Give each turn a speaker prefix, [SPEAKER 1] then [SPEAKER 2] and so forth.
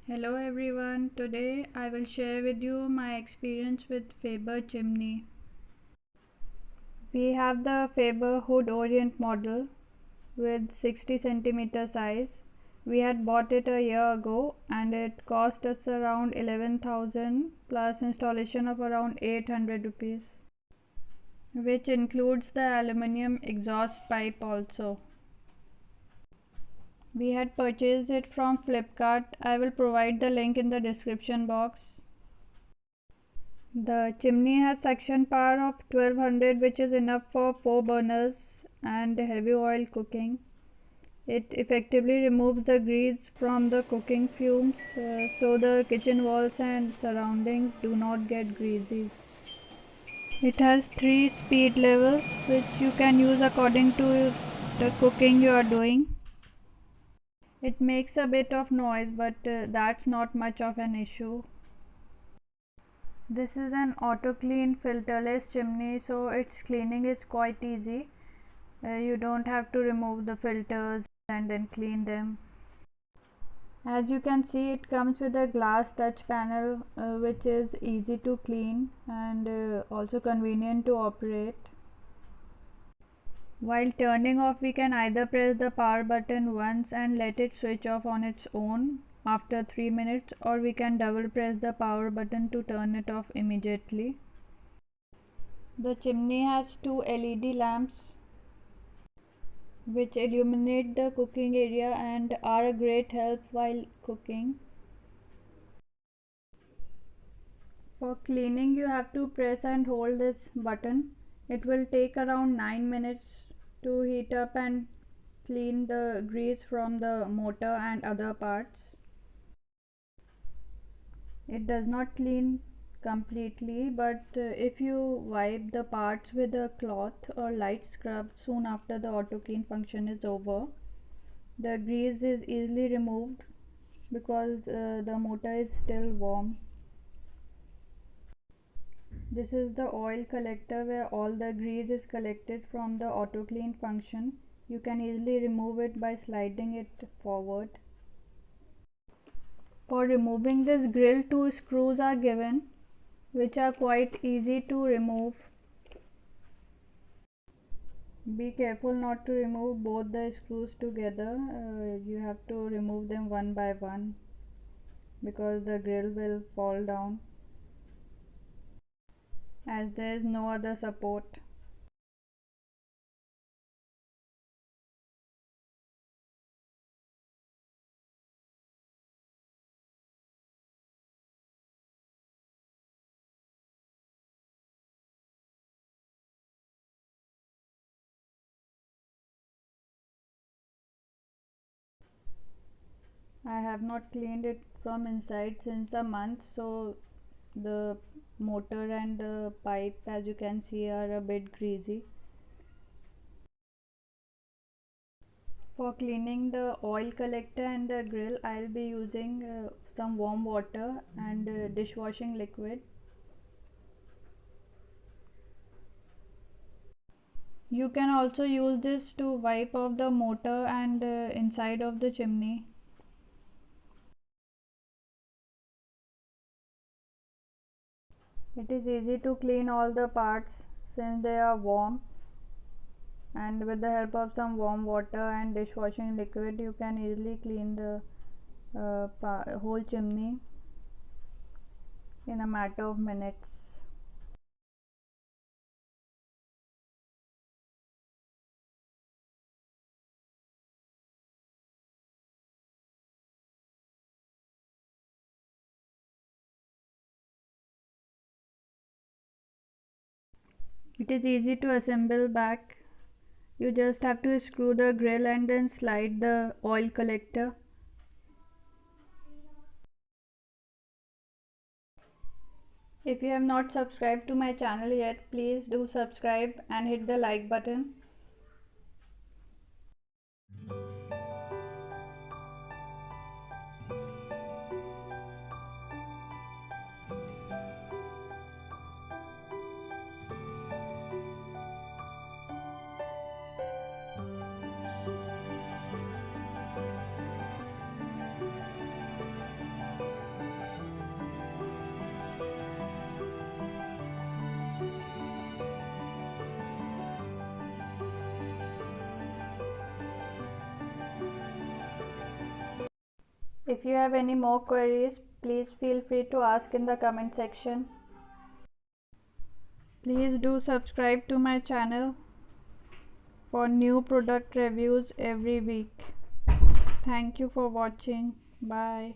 [SPEAKER 1] Hello everyone, today I will share with you my experience with Faber chimney. We have the Faber Hood Orient model with 60 centimeter size. We had bought it a year ago and it cost us around 11,000 plus installation of around 800 rupees, which includes the aluminium exhaust pipe also. We had purchased it from Flipkart. I will provide the link in the description box. The chimney has suction power of 1200, which is enough for 4 burners and heavy oil cooking. It effectively removes the grease from the cooking fumes, so the kitchen walls and surroundings do not get greasy. It has 3 speed levels which you can use according to the cooking you are doing. It makes a bit of noise, but that's not much of an issue. This is an auto clean filterless chimney, so its cleaning is quite easy. You don't have to remove the filters and then clean them. As you can see, it comes with a glass touch panel which is easy to clean and also convenient to operate. While turning off, we can either press the power button once and let it switch off on its own after 3 minutes, or we can double press the power button to turn it off immediately. The chimney has 2 LED lamps which illuminate the cooking area and are a great help while cooking. For cleaning, you have to press and hold this button. It will take around 9 minutes to heat up and clean the grease from the motor and other parts. It does not clean completely, but if you wipe the parts with a cloth or light scrub soon after the auto clean function is over, the grease is easily removed because the motor is still warm. This is the oil collector where all the grease is collected from the auto clean function. You can easily remove it by sliding it forward. For removing this grill, 2 screws are given which are quite easy to remove. Be careful not to remove both the screws together. You have to remove them one by one because the grill will fall down as there is no other support. I have not cleaned it from inside since a month, so the motor and the pipe, as you can see, are a bit greasy. For cleaning the oil collector and the grill, I'll be using some warm water and dishwashing liquid. You can also use this to wipe off the motor and inside of the chimney. It is easy to clean all the parts since they are warm, and with the help of some warm water and dishwashing liquid you can easily clean the whole chimney in a matter of minutes. It is easy to assemble back. You just have to screw the grill and then slide the oil collector. If you have not subscribed to my channel yet, please do subscribe and hit the like button. If you have any more queries, please feel free to ask in the comment section. Please do subscribe to my channel for new product reviews every week. Thank you for watching. Bye.